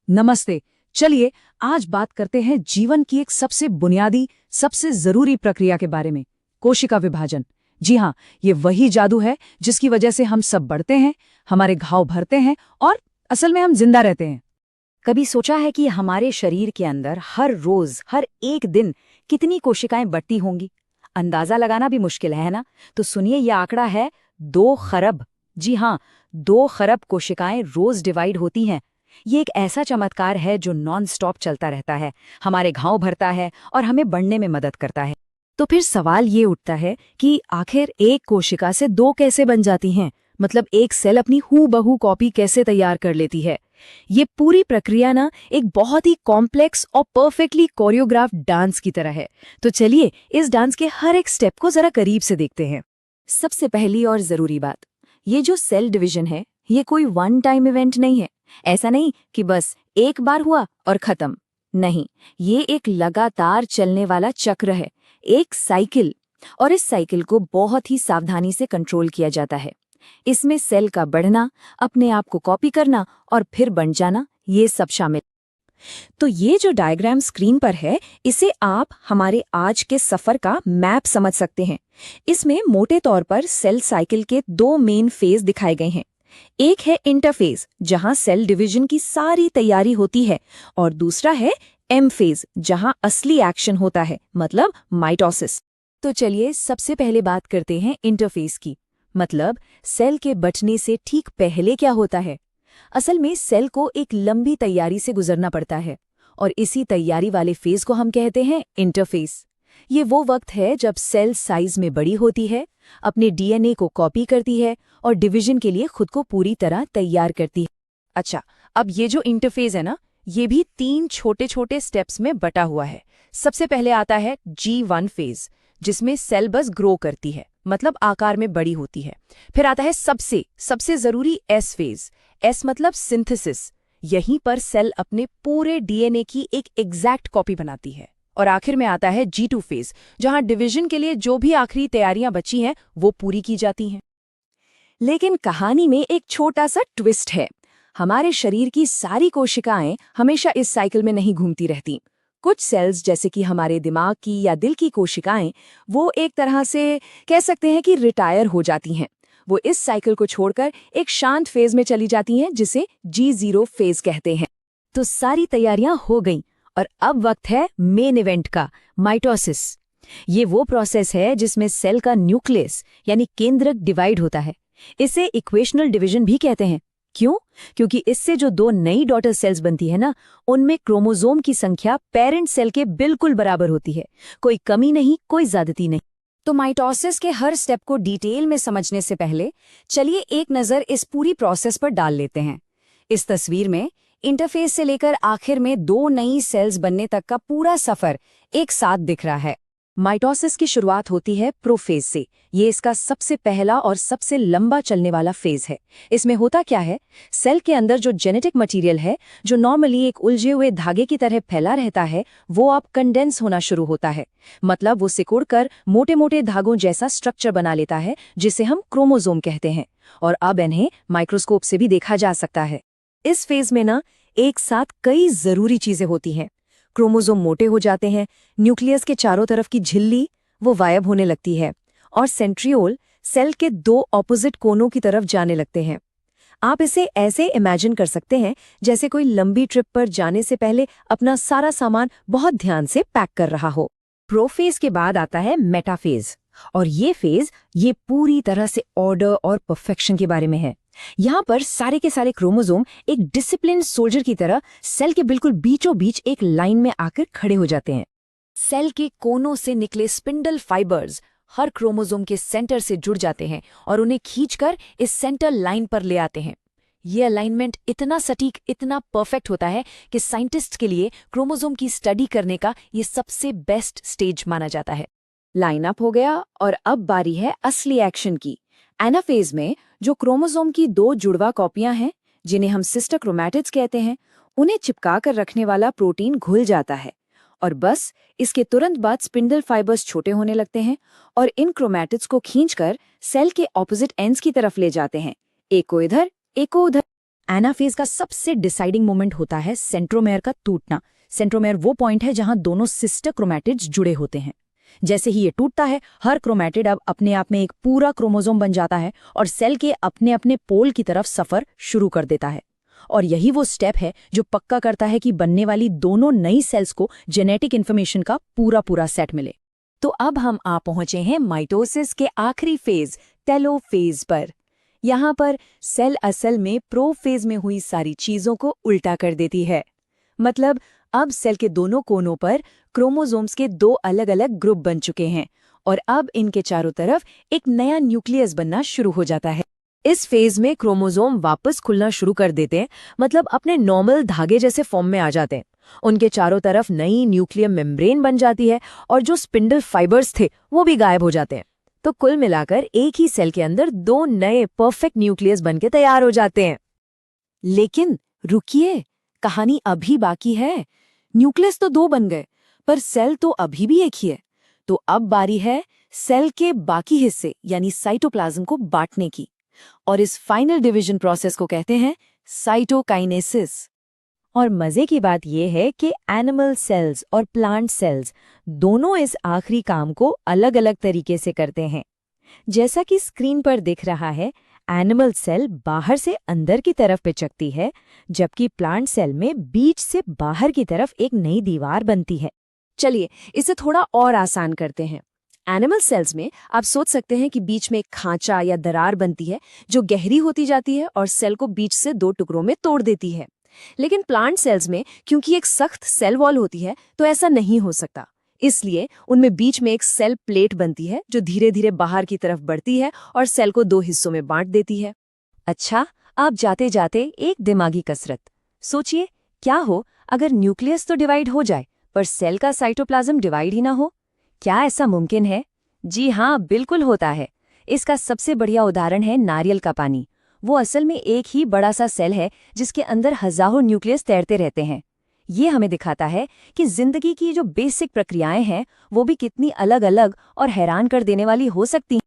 नमस्ते। चलिए आज बात करते हैं जीवन की एक सबसे बुनियादी, सबसे जरूरी प्रक्रिया के बारे में, कोशिका विभाजन। जी हाँ, ये वही जादू है जिसकी वजह से हम सब बढ़ते हैं, हमारे घाव भरते हैं और असल में हम जिंदा रहते हैं। कभी सोचा है कि हमारे शरीर के अंदर हर रोज हर एक दिन कितनी कोशिकाएं बढ़ती होंगी? अंदाजा लगाना भी मुश्किल है ना? तो सुनिए, यह आंकड़ा है 2 खरब। जी हाँ, 2 खरब कोशिकाएं रोज डिवाइड होती हैं। ये एक ऐसा चमत्कार है जो नॉन स्टॉप चलता रहता है, हमारे घाव भरता है और हमें बढ़ने में मदद करता है। तो फिर सवाल ये उठता है कि आखिर एक कोशिका से 2 कैसे बन जाती हैं? मतलब एक सेल अपनी हूबहू कॉपी कैसे तैयार कर लेती है? ये पूरी प्रक्रिया ना एक बहुत ही कॉम्प्लेक्स और परफेक्टली कोरियोग्राफ्ड डांस की तरह है। तो चलिए इस डांस के हर एक स्टेप को जरा करीब से देखते हैं। सबसे पहली और जरूरी बात, ये जो सेल डिवीजन है, ये कोई वन टाइम इवेंट नहीं है। ऐसा नहीं कि बस एक बार हुआ और खत्म। नहीं, ये एक लगातार चलने वाला चक्र है, एक साइकिल। और इस साइकिल को बहुत ही सावधानी से कंट्रोल किया जाता है। इसमें सेल का बढ़ना, अपने आप को कॉपी करना और फिर बन जाना, ये सब शामिल। तो ये जो डायग्राम स्क्रीन पर है, इसे आप हमारे आज के सफर का मैप समझ सकते हैं। इसमें मोटे तौर पर सेल साइकिल के 2 मेन फेज दिखाए गए हैं। एक है इंटरफेज, जहां सेल डिवीजन की सारी तैयारी होती है, और दूसरा है एम फेज, जहां असली एक्शन होता है, मतलब माइटोसिस। तो चलिए सबसे पहले बात करते हैं इंटरफेज की। मतलब सेल के बंटने से ठीक पहले क्या होता है? असल में सेल को एक लंबी तैयारी से गुजरना पड़ता है, और इसी तैयारी वाले फेज को हम कहते हैं इंटरफेज। ये वो वक्त है जब सेल साइज में बड़ी होती है, अपने डीएनए को कॉपी करती है और डिवीजन के लिए खुद को पूरी तरह तैयार करती है। अच्छा, अब ये जो इंटरफेज है ना, ये भी 3 छोटे छोटे स्टेप्स में बटा हुआ है। सबसे पहले आता है G1 फेज, जिसमें सेल बस ग्रो करती है, मतलब आकार में बड़ी होती है। फिर आता है सबसे जरूरी एस फेज। एस मतलब सिंथेसिस। यहीं पर सेल अपने पूरे डीएनए की एक एग्जैक्ट कॉपी बनाती है। और आखिर में आता है G2 फेज, जहां डिवीजन के लिए जो भी आखिरी तैयारियां बची हैं वो पूरी की जाती हैं। लेकिन कहानी में एक छोटा सा ट्विस्ट है। हमारे शरीर की सारी कोशिकाएं हमेशा इस साइकिल में नहीं घूमती रहती। कुछ सेल्स, जैसे कि हमारे दिमाग की या दिल की कोशिकाएं, वो एक तरह से कह सकते हैं कि रिटायर हो जाती हैं। वो इस साइकिल को छोड़कर एक शांत फेज में चली जाती हैं, जिसे G0 फेज कहते हैं। तो सारी तैयारियां हो गईं, और अब वक्त है मेन इवेंट का, माइटोसिस। ये वो प्रोसेस है जिसमें सेल का न्यूक्लियस यानी केंद्रक डिवाइड होता है। इसे इक्वेशनल डिवीजन भी कहते हैं। क्यों? क्योंकि इससे जो 2 नई डॉटर सेल्स बनती है ना, उनमें क्रोमोसोम की संख्या पेरेंट सेल के बिल्कुल बराबर होती है। कोई कमी नहीं, कोई ज्यादती नहीं। तो माइटोसिस के हर स्टेप को डिटेल में समझने से पहले चलिए एक नज़र इस पूरी प्रोसेस पर डाल लेते हैं। इस तस्वीर में इंटरफेस से लेकर आखिर में 2 नई सेल्स बनने तक का पूरा सफर एक साथ दिख रहा है। माइटोसिस की शुरुआत होती है प्रोफेज से। ये इसका सबसे पहला और सबसे लंबा चलने वाला फेज है। इसमें होता क्या है? सेल के अंदर जो जेनेटिक मटेरियल है, जो नॉर्मली एक उलझे हुए धागे की तरह फैला रहता है, वो अब कंडेंस होना शुरू होता है। मतलब वो सिकुड़कर मोटे मोटे धागों जैसा स्ट्रक्चर बना लेता है, जिसे हम क्रोमोसोम कहते हैं। और अब इन्हें माइक्रोस्कोप से भी देखा जा सकता है। इस फेज में ना एक साथ कई जरूरी चीजें होती हैं। क्रोमोसोम मोटे हो जाते हैं, न्यूक्लियस के चारों तरफ की झिल्ली वो गायब होने लगती है, और सेंट्रियोल सेल के 2 ऑपोजिट कोनों की तरफ जाने लगते हैं। आप इसे ऐसे इमेजिन कर सकते हैं जैसे कोई लंबी ट्रिप पर जाने से पहले अपना सारा सामान बहुत ध्यान से पैक कर रहा हो। प्रोफेज के बाद आता है मेटाफेज, और ये फेज ये पूरी तरह से ऑर्डर और परफेक्शन के बारे में है। यहाँ पर सारे के सारे क्रोमोसोम एक डिसिप्लिन सोल्जर की तरह सेल के बिल्कुल बीचों बीच एक लाइन में आकर खड़े हो जाते हैं। सेल के कोनों से निकले स्पिंडल फाइबर्स हर क्रोमोसोम के सेंटर से जुड़ जाते हैं और उन्हें खींचकर इस सेंटर लाइन पर ले आते हैं। ये अलाइनमेंट इतना सटीक, इतना परफेक्ट होता है कि साइंटिस्ट के लिए क्रोमोसोम की स्टडी करने का ये सबसे बेस्ट स्टेज माना जाता है। लाइन अप हो गया, और अब बारी है असली एक्शन की। एनाफेज में जो क्रोमोसोम की 2 जुड़वा कॉपियां हैं, जिन्हें हम सिस्टर क्रोमैटिड्स कहते हैं, उन्हें चिपका कर रखने वाला प्रोटीन घुल जाता है, और बस इसके तुरंत बाद स्पिंडल फाइबर्स छोटे होने लगते हैं और इन क्रोमैटिड्स को खींचकर सेल के ऑपोजिट एंड्स की तरफ ले जाते हैं, एक को इधर एक को उधर। एनाफेज का सबसे डिसाइडिंग मोमेंट होता है सेंट्रोमेयर का टूटना। सेंट्रोमेयर वो पॉइंट है जहां दोनों सिस्टर क्रोमैटिड्स जुड़े होते हैं। जैसे ही ये टूटता है, हर क्रोमैटिड अब अपने आप में एक पूरा क्रोमोसोम बन जाता है और सेल के अपने अपने पोल की तरफ सफर शुरू कर देता है। और यही वो स्टेप है जो पक्का करता है कि बनने वाली दोनों नई सेल्स को जेनेटिक इन्फॉर्मेशन का पूरा पूरा सेट मिले। तो अब हम आ पहुंचे हैं माइटोसिस के आखिरी फेज, टेलोफेज पर। यहाँ पर सेल असल में प्रोफेज में हुई सारी चीजों को उल्टा कर देती है। मतलब अब सेल के दोनों कोनों पर क्रोमोसोम्स के दो अलग अलग ग्रुप बन चुके हैं और अब इनके चारों तरफ एक नया न्यूक्लियस बनना शुरू हो जाता है। इस फेज में क्रोमोसोम वापस खुलना शुरू कर देते हैं, मतलब अपने नॉर्मल धागे जैसे फॉर्म में आ जाते हैं। उनके चारों तरफ नई न्यूक्लियर मेम्ब्रेन बन जाती है और जो स्पिंडल फाइबर्स थे वो भी गायब हो जाते हैं। तो कुल मिलाकर एक ही सेल के अंदर दो नए परफेक्ट न्यूक्लियस बनके तैयार हो जाते हैं। लेकिन रुकिए, कहानी अभी बाकी है। न्यूक्लियस तो दो बन गए, पर सेल तो अभी भी एक ही है। तो अब बारी है सेल के बाकी हिस्से यानी साइटोप्लाज्म को बांटने की, और इस फाइनल डिवीजन प्रोसेस को कहते हैं साइटोकाइनेसिस। और मजे की बात यह है कि एनिमल सेल्स और प्लांट सेल्स दोनों इस आखिरी काम को अलग अलग तरीके से करते हैं। जैसा कि स्क्रीन पर दिख रहा है, एनिमल सेल बाहर से अंदर की तरफ पिचकती है, जबकि प्लांट सेल में बीच से बाहर की तरफ एक नई दीवार बनती है। चलिए इसे थोड़ा और आसान करते हैं। एनिमल सेल्स में आप सोच सकते हैं कि बीच में एक खांचा या दरार बनती है जो गहरी होती जाती है और सेल को बीच से दो टुकड़ों में तोड़ देती है। लेकिन प्लांट सेल्स में क्योंकि एक सख्त सेल वॉल होती है तो ऐसा नहीं हो सकता। इसलिए उनमें बीच में एक सेल प्लेट बनती है जो धीरे धीरे बाहर की तरफ बढ़ती है और सेल को दो हिस्सों में बांट देती है। अच्छा, अब जाते जाते एक दिमागी कसरत सोचिए, क्या हो अगर न्यूक्लियस तो डिवाइड हो जाए पर सेल का साइटोप्लाज्म डिवाइड ही ना हो? क्या ऐसा मुमकिन है? जी हाँ, बिल्कुल होता है। इसका सबसे बढ़िया उदाहरण है नारियल का पानी। वो असल में एक ही बड़ा सा सेल है जिसके अंदर हजारों न्यूक्लियस तैरते रहते हैं। ये हमें दिखाता है कि जिंदगी की जो बेसिक प्रक्रियाएं हैं वो भी कितनी अलग अलग और हैरान कर देने वाली हो सकती हैं।